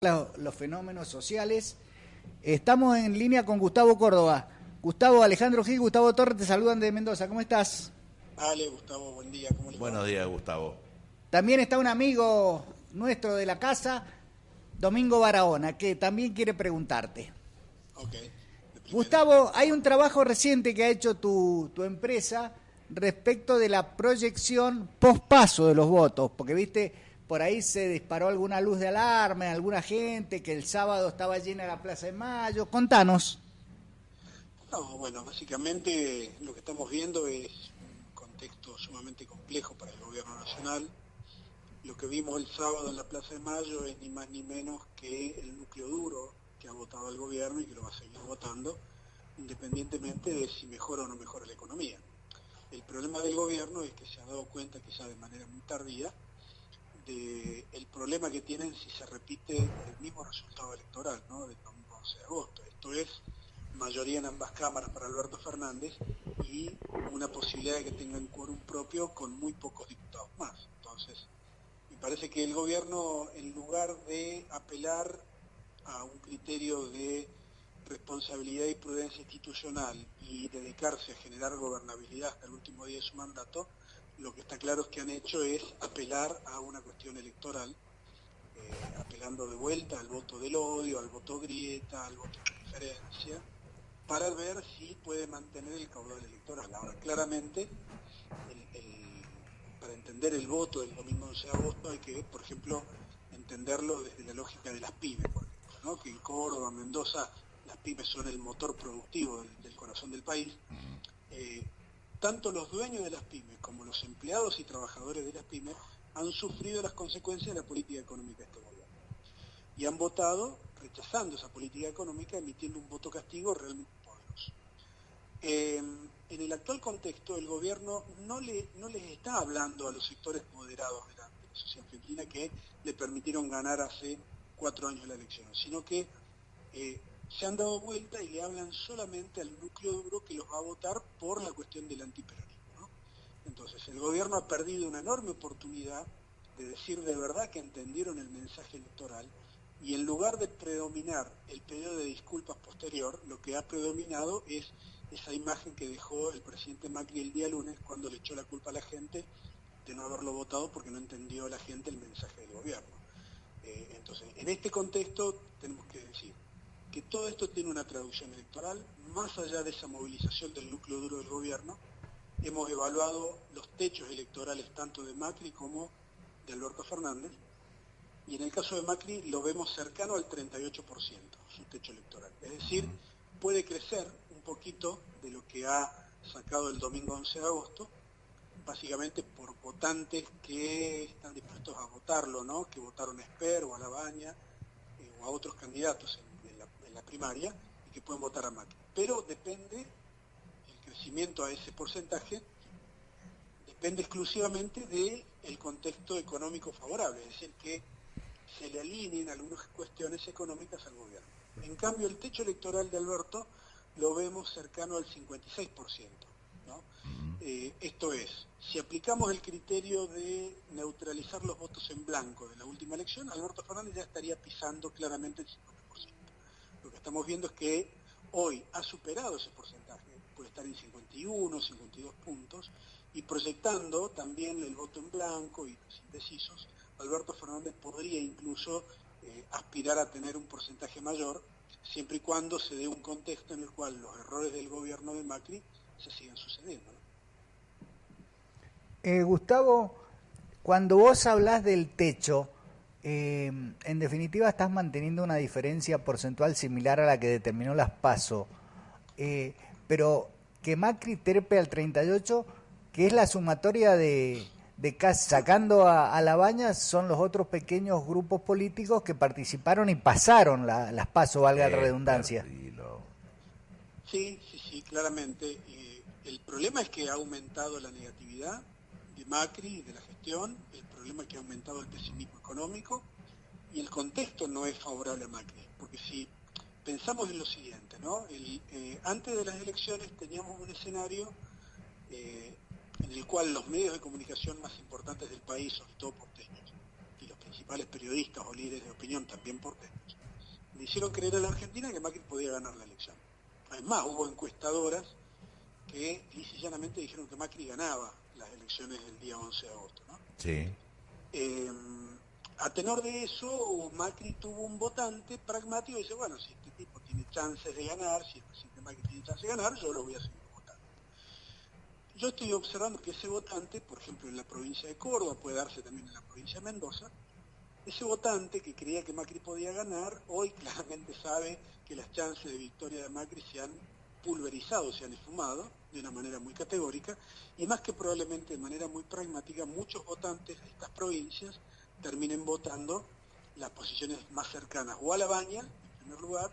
los fenómenos sociales. Estamos en línea con Gustavo Córdoba. Gustavo, Alejandro Gil, Gustavo Torres te saludan de Mendoza. ¿Cómo estás? Ale, Gustavo, buen día, ¿cómo le va? Buenos días, Gustavo. También está un amigo nuestro de la casa, Domingo Barahona, que también quiere preguntarte. Ok. Gustavo, hay un trabajo reciente que ha hecho tu empresa respecto de la proyección pospaso de los votos, porque viste, por ahí se disparó alguna luz de alarma en alguna gente, que el sábado estaba llena la Plaza de Mayo. Contanos. No, bueno, básicamente lo que estamos viendo es un contexto sumamente complejo para el gobierno nacional. Lo que vimos el sábado en la Plaza de Mayo es ni más ni menos que el núcleo duro que ha votado el gobierno y que lo va a seguir votando, independientemente de si mejora o no mejora la economía. El problema del gobierno es que se ha dado cuenta, quizá de manera muy tardía, del problema que tienen si se repite el mismo resultado electoral, ¿no?, del domingo 11 de agosto. Esto es mayoría en ambas cámaras para Alberto Fernández y una posibilidad de que tengan quórum propio con muy pocos diputados más. Entonces, me parece que el gobierno, en lugar de apelar a un criterio de responsabilidad y prudencia institucional y dedicarse a generar gobernabilidad hasta el último día de su mandato, lo que está claro es que han hecho es apelar a una cuestión electoral, apelando de vuelta al voto del odio, al voto grieta, al voto de preferencia, para ver si puede mantener el caudal electoral. Ahora, claramente, para entender el voto del domingo 11 de agosto hay que, por ejemplo, entenderlo desde la lógica de las pymes, por ejemplo, ¿no?, que en Córdoba, Mendoza, las pymes son el motor productivo del corazón del país. Tanto los dueños de las pymes como los empleados y trabajadores de las pymes han sufrido las consecuencias de la política económica de este gobierno y han votado rechazando esa política económica, emitiendo un voto castigo realmente poderoso. En el actual contexto, el gobierno no les está hablando a los sectores moderados de la sociedad argentina que le permitieron ganar hace 4 años la elección, sino que se han dado vuelta y le hablan solamente al núcleo duro que los va a votar por la cuestión del antiperonismo, ¿no? Entonces, el gobierno ha perdido una enorme oportunidad de decir de verdad que entendieron el mensaje electoral y en lugar de predominar el pedido de disculpas posterior, lo que ha predominado es esa imagen que dejó el presidente Macri el día lunes cuando le echó la culpa a la gente de no haberlo votado porque no entendió la gente el mensaje del gobierno. Entonces, en este contexto tenemos que decir que todo esto tiene una traducción electoral. Más allá de esa movilización del núcleo duro del gobierno, hemos evaluado los techos electorales tanto de Macri como de Alberto Fernández, y en el caso de Macri lo vemos cercano al 38%, su techo electoral. Es decir, puede crecer un poquito de lo que ha sacado el domingo 11 de agosto, básicamente por votantes que están dispuestos a votarlo, ¿no?, que votaron a Esper o a Labaña o a otros candidatos en la primaria y que pueden votar a Macri. Pero depende, el crecimiento a ese porcentaje depende exclusivamente del contexto económico favorable, es decir, que se le alineen algunas cuestiones económicas al gobierno. En cambio, el techo electoral de Alberto lo vemos cercano al 56%, ¿no? Esto es, si aplicamos el criterio de neutralizar los votos en blanco de la última elección, Alberto Fernández ya estaría pisando claramente el 50%. Lo que estamos viendo es que hoy ha superado ese porcentaje, puede estar en 51, 52 puntos, y proyectando también el voto en blanco y los indecisos, Alberto Fernández podría incluso aspirar a tener un porcentaje mayor, siempre y cuando se dé un contexto en el cual los errores del gobierno de Macri se sigan sucediendo, ¿no? Gustavo, cuando vos hablás del techo, en definitiva estás manteniendo una diferencia porcentual similar a la que determinó las PASO, pero que Macri trepe al 38, que es la sumatoria de sacando a Labaña, son los otros pequeños grupos políticos que participaron y pasaron las PASO, valga la redundancia. Sí, claramente. El problema es que ha aumentado la negatividad de Macri y de la gestión, el problema es que ha aumentado el pesimismo económico y el contexto no es favorable a Macri, porque si pensamos en lo siguiente, ¿no? Antes de las elecciones teníamos un escenario en el cual los medios de comunicación más importantes del país, sobre todo porteños, y los principales principales periodistas o líderes de opinión, también porteños, le hicieron creer a la Argentina que Macri podía ganar la elección. Además, hubo encuestadoras que lisa y llanamente dijeron que Macri ganaba las elecciones del día 11 de agosto, ¿no? Sí. A tenor de eso, Macri tuvo un votante pragmático y dice, bueno, si este tipo tiene chances de ganar, si el presidente Macri tiene chances de ganar, yo lo voy a seguir votando. Yo estoy observando que ese votante, por ejemplo, en la provincia de Córdoba, puede darse también en la provincia de Mendoza, ese votante que creía que Macri podía ganar, hoy claramente sabe que las chances de victoria de Macri se han pulverizado, se han esfumado de una manera muy categórica, y más que probablemente de manera muy pragmática, muchos votantes de estas provincias terminen votando las posiciones más cercanas o a Labaña, en primer lugar,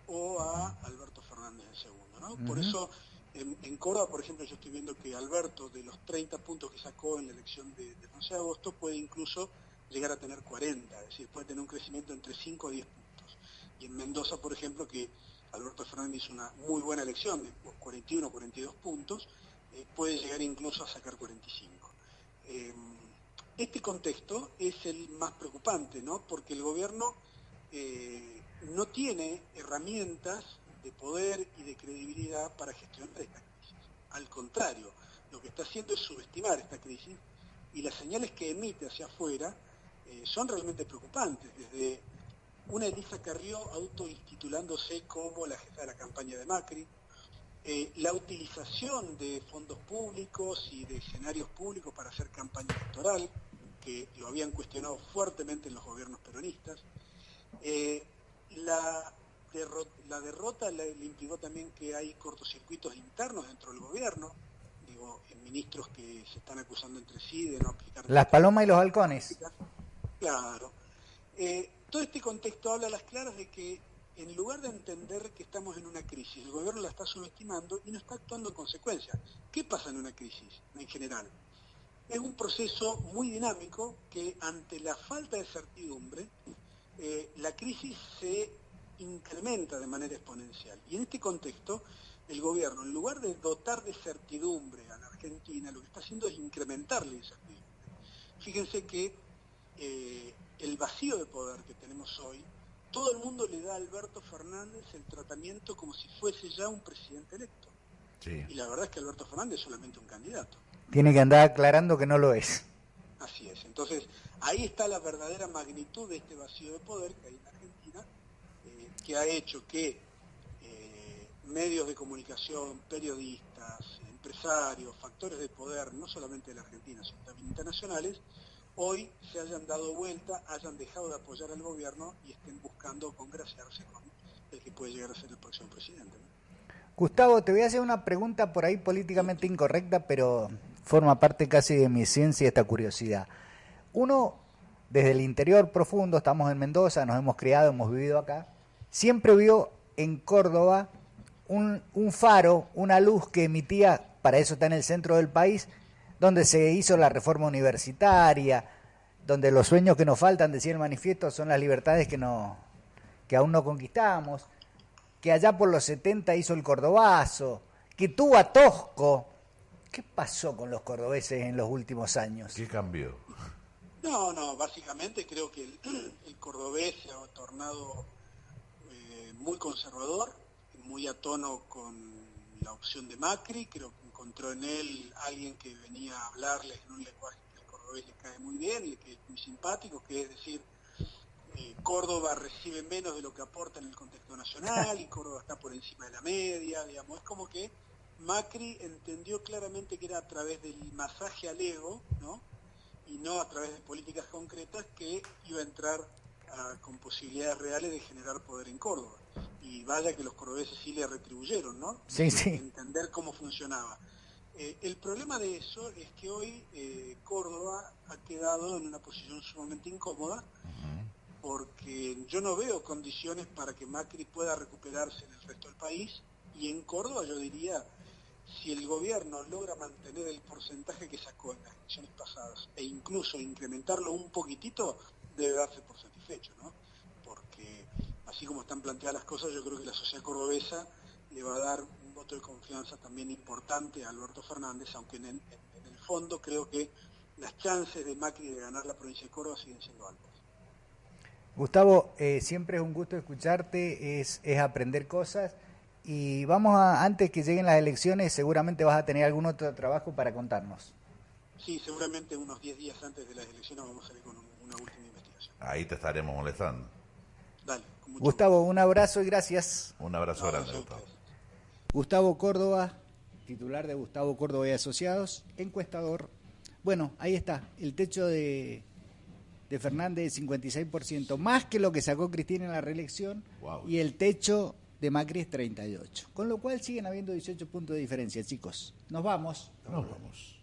o a Alberto Fernández en segundo, ¿no? Por eso, en Córdoba, por ejemplo, yo estoy viendo que Alberto, de los 30 puntos que sacó en la elección del 11 de agosto, puede incluso llegar a tener 40, es decir, puede tener un crecimiento entre 5 a 10 puntos. Y en Mendoza, por ejemplo, que Alberto Fernández hizo una muy buena elección, de 41 o 42 puntos, puede llegar incluso a sacar 45. Este contexto es el más preocupante, ¿no? Porque el gobierno no tiene herramientas de poder y de credibilidad para gestionar esta crisis. Al contrario, lo que está haciendo es subestimar esta crisis y las señales que emite hacia afuera son realmente preocupantes, desde una Elisa Carrió autoinstitulándose como la jefa de la campaña de Macri, la utilización de fondos públicos y de escenarios públicos para hacer campaña electoral, que lo habían cuestionado fuertemente en los gobiernos peronistas. La derrota le implicó también que hay cortocircuitos internos dentro del gobierno, digo, en ministros que se están acusando entre sí de no aplicar... Las palomas y los halcones. Claro. Todo este contexto habla a las claras de que en lugar de entender que estamos en una crisis, el gobierno la está subestimando y no está actuando en consecuencia. ¿Qué pasa en una crisis en general? Es un proceso muy dinámico que ante la falta de certidumbre, la crisis se incrementa de manera exponencial. Y en este contexto, el gobierno, en lugar de dotar de certidumbre a la Argentina, lo que está haciendo es incrementarle incertidumbre. Fíjense que el vacío de poder que tenemos hoy, todo el mundo le da a Alberto Fernández el tratamiento como si fuese ya un presidente electo. Sí. Y la verdad es que Alberto Fernández es solamente un candidato. Tiene que andar aclarando que no lo es. Así es. Entonces, ahí está la verdadera magnitud de este vacío de poder que hay en Argentina, que ha hecho que medios de comunicación, periodistas, empresarios, factores de poder, no solamente de la Argentina, sino también internacionales, hoy se hayan dado vuelta, hayan dejado de apoyar al gobierno y estén buscando congraciarse con el que puede llegar a ser el próximo presidente, ¿no? Gustavo, te voy a hacer una pregunta por ahí políticamente incorrecta, pero forma parte casi de mi ciencia esta curiosidad. Uno, desde el interior profundo, estamos en Mendoza, nos hemos criado, hemos vivido acá, siempre vio en Córdoba un faro, una luz que emitía, para eso está en el centro del país, donde se hizo la reforma universitaria, donde los sueños que nos faltan, decía el manifiesto, son las libertades que aún no conquistamos, que allá por los 70 hizo el Cordobazo, que tuvo a Tosco. ¿Qué pasó con los cordobeses en los últimos años? ¿Qué cambió? No, básicamente creo que el cordobés se ha tornado muy conservador, muy a tono con la opción de Macri. Creo que encontró en él alguien que venía a hablarles en un lenguaje que al cordobés le cae muy bien, que es muy simpático, que es decir, Córdoba recibe menos de lo que aporta en el contexto nacional y Córdoba está por encima de la media, digamos. Es como que Macri entendió claramente que era a través del masaje al ego, ¿no? Y no a través de políticas concretas, que iba a entrar con posibilidades reales de generar poder en Córdoba. Y vaya que los cordobeses sí le retribuyeron, ¿no? Sí, sí. Entender cómo funcionaba. El problema de eso es que hoy Córdoba ha quedado en una posición sumamente incómoda, porque yo no veo condiciones para que Macri pueda recuperarse en el resto del país, y en Córdoba yo diría, si el gobierno logra mantener el porcentaje que sacó en las elecciones pasadas e incluso incrementarlo un poquitito, debe darse por satisfecho, ¿no? Porque así como están planteadas las cosas, yo creo que la sociedad cordobesa le va a dar un voto de confianza también importante a Alberto Fernández, aunque en el fondo creo que las chances de Macri de ganar la provincia de Córdoba siguen siendo altas. Gustavo, siempre es un gusto escucharte, es aprender cosas y antes que lleguen las elecciones, seguramente vas a tener algún otro trabajo para contarnos. Sí, seguramente unos 10 días antes de las elecciones vamos a salir con una última investigación. Ahí te estaremos molestando. Dale, con mucho Gustavo, gusto. un abrazo y gracias. Un abrazo No, grande, gracias a Gustavo. ustedes. Gustavo Córdoba, titular de Gustavo Córdoba y Asociados, encuestador. Bueno, ahí está, el techo de Fernández 56%, más que lo que sacó Cristina en la reelección, Wow. y el techo de Macri es 38%. Con lo cual siguen habiendo 18 puntos de diferencia, chicos. Nos vamos. Nos vamos.